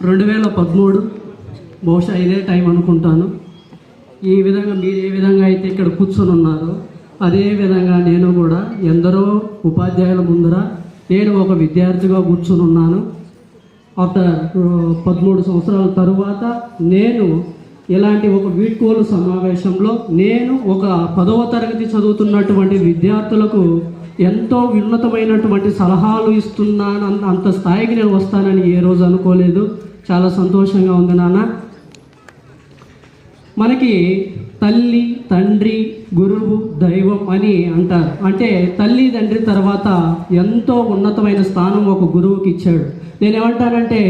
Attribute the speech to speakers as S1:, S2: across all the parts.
S1: 2013 బహుశా ఇదే టైం అనుకుంటాను. ఈ విధంగా మీరు ఏ విధంగా అయితే ఇక్కడ కూర్చొని ఉన్నారో అదే విధంగా నేను కూడా ఎందరో ఉపాధ్యాయుల ముందర నేను ఒక విద్యార్థిగా కూర్చొని ఉన్నాను. ఆఫ్టర్ 13 సంవత్సరాల తరువాత నేను ఇలాంటి ఒక వీడ్కోలు సమావేశంలో నేను ఒక 10వ తరగతి చదువుతున్నటువంటి విద్యార్థులకు ఎంతో ఉన్నతమైనటువంటి సలహాలు ఇస్తున్నాను. అంత స్థాయికి నేను వస్తానని ఏ రోజు అనుకోలేదు. చాలా సంతోషంగా ఉంది నాన్న. మనకి తల్లి, తండ్రి, గురువు, దైవం అని అంటారు. అంటే తల్లి, తండ్రి తర్వాత ఎంతో ఉన్నతమైన స్థానం ఒక గురువుకి ఇచ్చాడు. నేనేమంటానంటే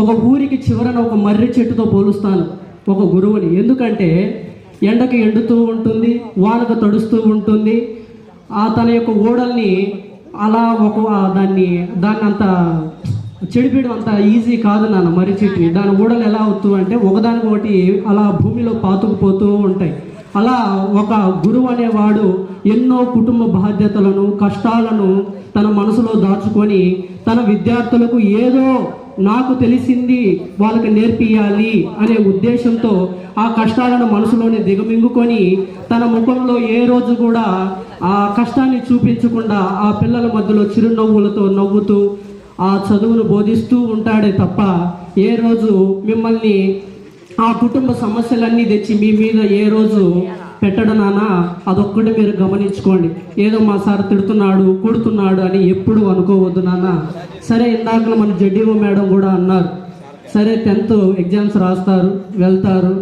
S1: ఒక ఊరికి చివరన ఒక మర్రి చెట్టుతో పోలుస్తాను ఒక గురువుని. ఎందుకంటే ఎండకు ఎండుతూ ఉంటుంది, వానకు తడుస్తూ ఉంటుంది. తన యొక్క ఓడల్ని అలా దాన్ని అంత చెడిపేయడం అంత ఈజీ కాదు నాన్న. మర్రి చెట్టుని దాని ఓడలు ఎలా అవుతూ అంటే ఒకదానికొకటి అలా భూమిలో పాతుకుపోతూ ఉంటాయి. అలా ఒక గురువు అనేవాడు ఎన్నో కుటుంబ బాధ్యతలను, కష్టాలను తన మనసులో దాచుకొని తన విద్యార్థులకు ఏదో నాకు తెలిసింది వాళ్ళకి నేర్పియాలి అనే ఉద్దేశంతో ఆ కష్టాలను మనసులోనే దిగమింగుకొని తన ముఖంలో ఏ రోజు కూడా ఆ కష్టాన్ని చూపించకుండా ఆ పిల్లల మధ్యలో చిరునవ్వులతో నవ్వుతూ ఆ చదువును బోధిస్తూ ఉంటాడే తప్ప ఏ రోజు మిమ్మల్ని ఆ కుటుంబ సమస్యలన్నీ తెచ్చి మీ మీద ఏ రోజు పెట్టడం నాన్న. అదొక్కటి మీరు గమనించుకోండి. ఏదో మా సార్ తిడుతున్నాడు, కొడుతున్నాడు అని ఎప్పుడు అనుకోవద్దు నాన్న. సరే, ఇందాక మన జడ్డీఓ మేడం కూడా అన్నారు, సరే 10th ఎగ్జామ్స్ రాస్తారు, వెళ్తారు,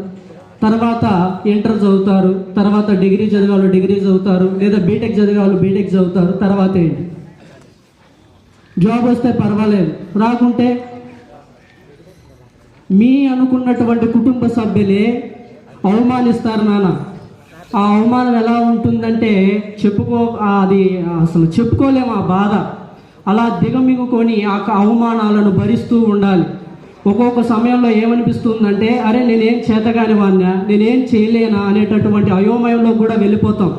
S1: తర్వాత ఇంటర్ చదువుతారు, తర్వాత డిగ్రీ చదివాళ్ళు డిగ్రీ చదువుతారు, లేదా బీటెక్ చదివాళ్ళు బీటెక్ చదువుతారు. తర్వాత ఏంటి? జాబ్ వస్తే పర్వాలేదు, రాకుంటే మీ అనుకున్నటువంటి కుటుంబ సభ్యులే అవమానిస్తారు నాన్న. ఆ అవమానం ఎలా ఉంటుందంటే అది అసలు చెప్పుకోలేము ఆ బాధ. అలా దిగమింగుకొని ఆ అవమానాలను భరిస్తూ ఉండాలి. ఒక్కొక్క సమయంలో ఏమనిపిస్తుందంటే అరే నేనేం చేతగాని వాడినా, నేనేం చేయలేనా అనేటటువంటి అయోమయంలో కూడా వెళ్ళిపోతాం.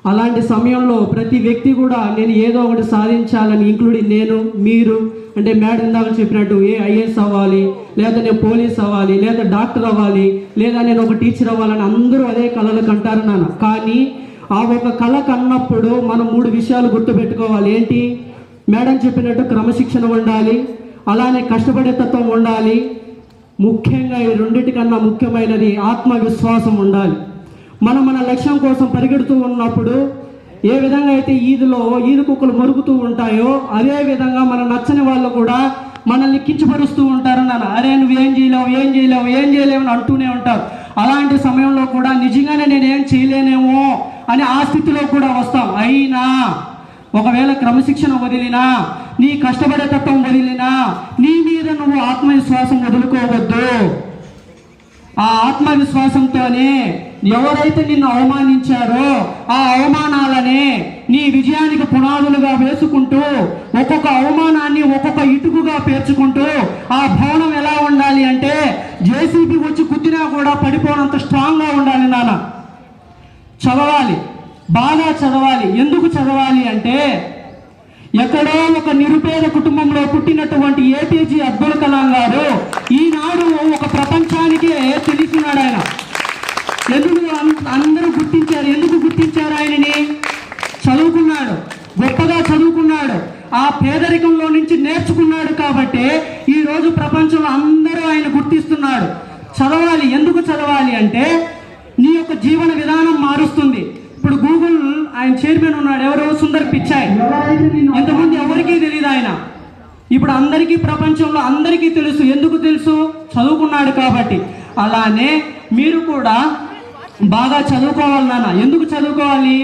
S1: అలాంటి సమయంలో ప్రతి వ్యక్తి కూడా నేను ఏదో ఒకటి సాధించాలని, ఇంక్లూడింగ్ నేను, మీరు, అంటే మేడం ఇందాక చెప్పినట్టు ఐఏఎస్ అవ్వాలి, లేదా నేను పోలీస్ అవ్వాలి, లేదా డాక్టర్ అవ్వాలి, లేదా నేను ఒక టీచర్ అవ్వాలని అందరూ అదే కళలు కంటారు నాన్న. కానీ ఆ ఒక కళ కన్నప్పుడు మనం 3 విషయాలు గుర్తుపెట్టుకోవాలి. ఏంటి? మేడం చెప్పినట్టు క్రమశిక్షణ ఉండాలి, అలానే కష్టపడే తత్వం ఉండాలి, ముఖ్యంగా ఈ రెండింటికన్నా ముఖ్యమైనది ఆత్మవిశ్వాసం ఉండాలి. మన లక్ష్యం కోసం పరిగెడుతూ ఉన్నప్పుడు ఏ విధంగా అయితే ఈది కుక్కలు మరుగుతూ ఉంటాయో అదే విధంగా మన నచ్చని వాళ్ళు కూడా మనల్ని కించపరుస్తూ ఉంటారు నాన్న. అరే నువ్వేం చేయలేవు అని అంటూనే ఉంటారు. అలాంటి సమయంలో కూడా నిజంగానే నేనేం చేయలేనేమో అని ఆ స్థితిలో కూడా వస్తాం. అయినా ఒకవేళ క్రమశిక్షణ వదిలినా, నీ కష్టపడే తత్వం వదిలినా, నీ మీద నువ్వు ఆత్మవిశ్వాసం వదులుకోవద్దు. ఆ ఆత్మవిశ్వాసంతోనే ఎవరైతే నిన్ను అవమానించారో ఆ అవమానాలనే నీ విజయానికి పునాదులుగా వేసుకుంటూ ఒక్కొక్క అవమానాన్ని ఒక్కొక్క ఇటుకుగా పేర్చుకుంటూ ఆ భవనం ఎలా ఉండాలి అంటే జేసీబీ వచ్చి కుద్దినా కూడా పడిపోనంత స్ట్రాంగ్గా ఉండాలి నాన్న. చదవాలి, బాగా చదవాలి. ఎందుకు చదవాలి అంటే ఎక్కడో ఒక నిరుపేద కుటుంబంలో పుట్టినటువంటి ఏపీజే అబ్దుల్ కలాం గారు ఈనాడు ఒక ప్రపంచానికే తెలిసినాడు. ఆయన అందరూ గుర్తించారు. ఎందుకు గుర్తించారు ఆయనని? చదువుకున్నాడు, గొప్పగా చదువుకున్నాడు, ఆ పేదరికంలో నుంచి నేర్చుకున్నాడు. కాబట్టి ఈరోజు ప్రపంచంలో అందరూ ఆయన గుర్తిస్తున్నాడు. చదవాలి. ఎందుకు చదవాలి అంటే నీ యొక్క జీవన విధానం మారుస్తుంది. ఇప్పుడు గూగుల్ ఆయన చైర్మన్ ఉన్నాడు, ఎవరో సుందర్ పిచాయ్. ఇంతకుముందు ఎవరికీ తెలియదు ఆయన. ఇప్పుడు అందరికీ, ప్రపంచంలో అందరికీ తెలుసు. ఎందుకు తెలుసు? చదువుకున్నాడు కాబట్టి. అలానే మీరు కూడా బాగా చదువుకోవాలి నాన్న. ఎందుకు చదువుకోవాలి?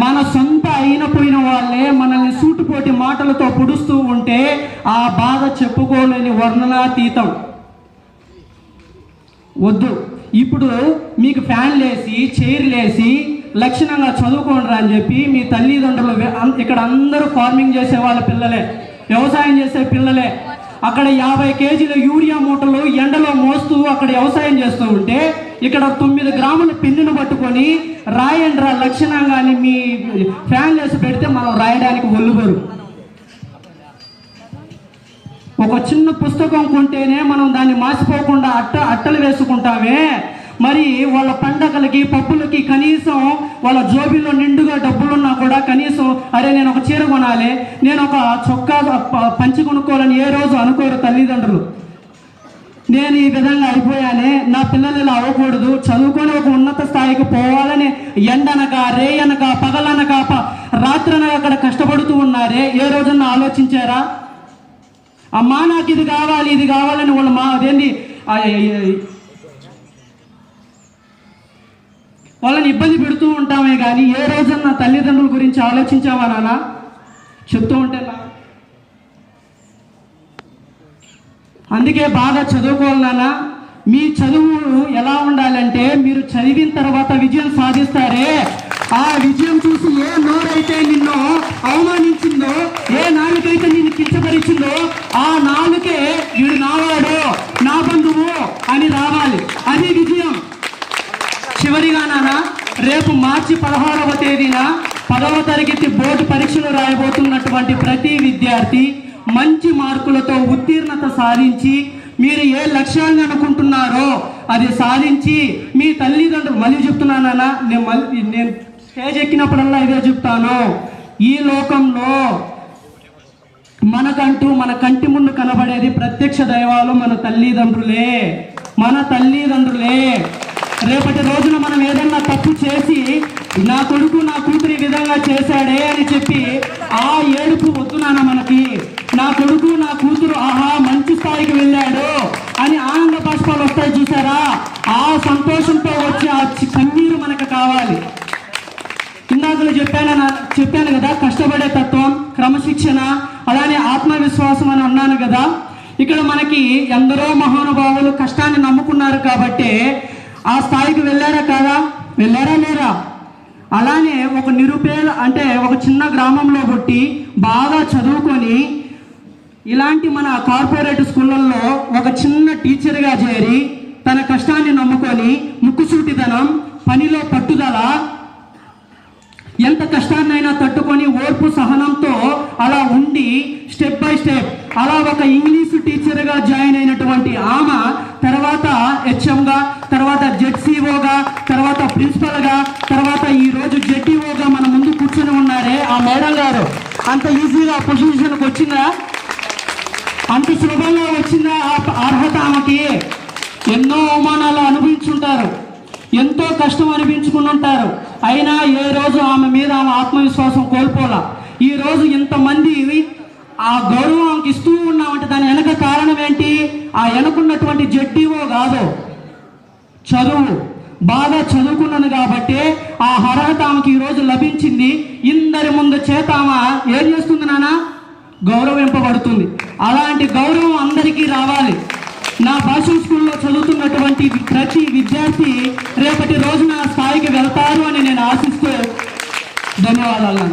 S1: మన సొంత అయినపోయిన వాళ్ళే మనల్ని సూటుపోటి మాటలతో పొడుస్తూ ఉంటే ఆ బాధ చెప్పుకోలేని వర్ణనాతీతం. వద్దు. ఇప్పుడు మీకు ఫ్యాన్లు వేసి, చైర్లు వేసి లక్షణంగా చదువుకోండి అని చెప్పి మీ తల్లిదండ్రులు, ఇక్కడ అందరూ ఫార్మింగ్ చేసే వాళ్ళ పిల్లలే, వ్యవసాయం చేసే పిల్లలే, అక్కడ 50 కేజీల యూరియా మూటలు ఎండలో మోస్తూ అక్కడ వ్యవసాయం చేస్తూ ఉంటే ఇక్కడ 9 గ్రాముల పిన్నును పట్టుకొని రాయండ్రా లక్షణంగా అని మీ ఫ్యాన్ వేసి పెడితే మనం రాయడానికి ఒళ్ళుబరు. ఒక చిన్న పుస్తకం కొంటేనే మనం దాన్ని మాసిపోకుండా అట్టలు వేసుకుంటామే. మరి వాళ్ళ పండగలకి పప్పులకి కనీసం వాళ్ళ జోబీలో నిండుగా డబ్బులున్నా కూడా కనీసం అరే నేను ఒక చీర కొనాలి, నేను ఒక చొక్కా పంచి కొనుక్కోవాలని ఏ రోజు అనుకోరు తల్లిదండ్రులు. నేను ఈ విధంగా అయిపోయానే, నా పిల్లలు ఇలా అవ్వకూడదు, చదువుకొని ఒక ఉన్నత స్థాయికి పోవాలని ఎండనక రేయనక పగలనక రాత్రనక అక్కడ కష్టపడుతూ ఉన్నారే, ఏ రోజున ఆలోచించారా? అమ్మా నాకు ఇది కావాలి ఇది కావాలని వాళ్ళు అదేంటి వాళ్ళని ఇబ్బంది పెడుతూ ఉంటామే కానీ ఏ రోజన్నా తల్లిదండ్రుల గురించి ఆలోచించావా నాన్న? చెప్తూ ఉంటే అందుకే బాగా చదువుకోవాలి నాన్న. మీ చదువు ఎలా ఉండాలంటే మీరు చదివిన తర్వాత విజయం సాధిస్తారే, ఆ విజయం చూసి ఏ నోరైతే నిన్ను అవమానించిందో, ఏ నాలుకైతే నిన్ను కించపరిచిందో ఆ నాలుకే వీడు నావాడు నా బంధువు అని రావాలి. అది విజయం. చివరిగా నాన్న, రేపు మార్చి 16వ తేదీన 10వ తరగతి బోర్డు పరీక్షలు రాయబోతున్నటువంటి ప్రతి విద్యార్థి మంచి మార్కులతో ఉత్తీర్ణత సాధించి మీరు ఏ లక్ష్యాన్ని అనుకుంటున్నారో అది సాధించి మీ తల్లిదండ్రులు, మళ్ళీ చెప్తున్నానా, నేను స్టేజ్ ఎక్కినప్పుడల్లా ఇదే చెప్తాను, ఈ లోకంలో మనకంటూ మన కంటి ముందు కనబడేది ప్రత్యక్ష దైవాలు మన తల్లిదండ్రులే. రేపటి రోజున మనం ఏదన్నా తప్పు చేసి నా కొడుకు నా కూతురు ఈ విధంగా చేశాడే అని చెప్పి ఆ ఏడుపు వద్దు నాన్న మనకి. నా కొడుకు నా కూతురు ఆహా మంచి స్థాయికి వెళ్ళాడు అని ఆనంద బాష్పాలు వస్తాయి చూసారా, ఆ సంతోషంతో వచ్చి ఆ కన్నీరు మనకు కావాలి. ఇందాకలు చెప్పాను కదా, కష్టపడే తత్వం, క్రమశిక్షణ, అలానే ఆత్మవిశ్వాసం అని అన్నాను కదా. ఇక్కడ మనకి ఎందరో మహానుభావులు కష్టాన్ని నమ్ముకున్నారు కాబట్టి ఆ స్థాయికి వెళ్ళారా కాదా? వెళ్ళారా లేరా? అలానే ఒక నిరుపేద అంటే ఒక చిన్న గ్రామంలో పుట్టి బాగా చదువుకొని ఇలాంటి మన కార్పొరేట్ స్కూళ్ళల్లో ఒక చిన్న టీచర్గా చేరి తన కష్టాన్ని నమ్ముకొని ముక్కుసూటిదనం, పనిలో పట్టుదల, ఎంత కష్టాన్నైనా తట్టుకొని ఓర్పు సహనంతో అలా ఉండి స్టెప్ బై స్టెప్ అలా ఒక ఇంగ్లీషు టీచర్గా జాయిన్ అయినటువంటి ఆమె తర్వాత హెచ్ఎంగా, తర్వాత జెడ్సీఓగా, తర్వాత ప్రిన్సిపల్గా, తర్వాత ఈరోజు జెడ్ఈఓగా మన ముందు కూర్చొని ఉన్నారే ఆ మేడం గారు, అంత ఈజీగా పొజిషన్కి వచ్చిందా? అంత సులభంగా వచ్చిందా ఆ అర్హత ఆమెకి? ఎన్నో అవమానాలు అనుభవించుంటారు, ఎంతో కష్టం అనిపించుకుని ఉంటారు, అయినా ఏ రోజు ఆమె మీద ఆమె ఆత్మవిశ్వాసం కోల్పోలా. ఈ రోజు ఇంతమంది ఆ గౌరవం ఆమెకి ఇస్తూ ఉన్నామంటే దాని వెనక కారణం ఏంటి? ఆ వెనకున్నటువంటి జెడ్డీఓ కాదు, చదువు. బాగా చదువుకున్నాను కాబట్టి ఆ అర్హత ఆమెకి ఈరోజు లభించింది. ఇందరి ముందు చేత ఆమె ఏం చేస్తుంది నాన్న? గౌరవింపబడుతుంది. అలాంటి గౌరవం అందరికీ రావాలి. నా భాష స్కూల్లో చదువుతున్నటువంటి ప్రతి విద్యార్థి రేపటి రోజున స్థాయికి వెళ్తారు అని నేను ఆశిస్తూ ధన్యవాదాలు.